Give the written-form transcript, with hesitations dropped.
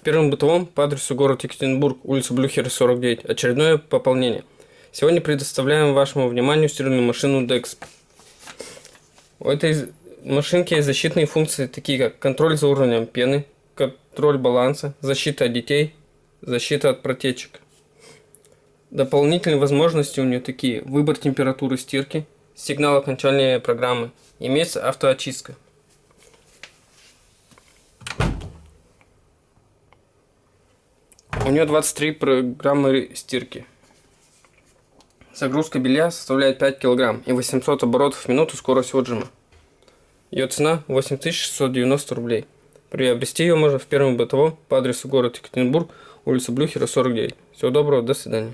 первом бытовом по адресу город Екатеринбург, улица Блюхера, 49. Очередное пополнение. Сегодня предоставляем вашему вниманию стиральную машину DEX. У этой машинки есть защитные функции, такие как контроль за уровнем пены, контроль баланса, защита от детей, защита от протечек. Дополнительные возможности у нее такие: выбор температуры стирки, сигнал окончания программы, имеется автоочистка. У нее 23 программы стирки. Загрузка белья составляет 5 кг и 800 оборотов в минуту скорость отжима. Ее цена 8690 рублей. Приобрести ее можно в первом бытовом по адресу город Екатеринбург, улица Блюхера, 49. Всего доброго, до свидания.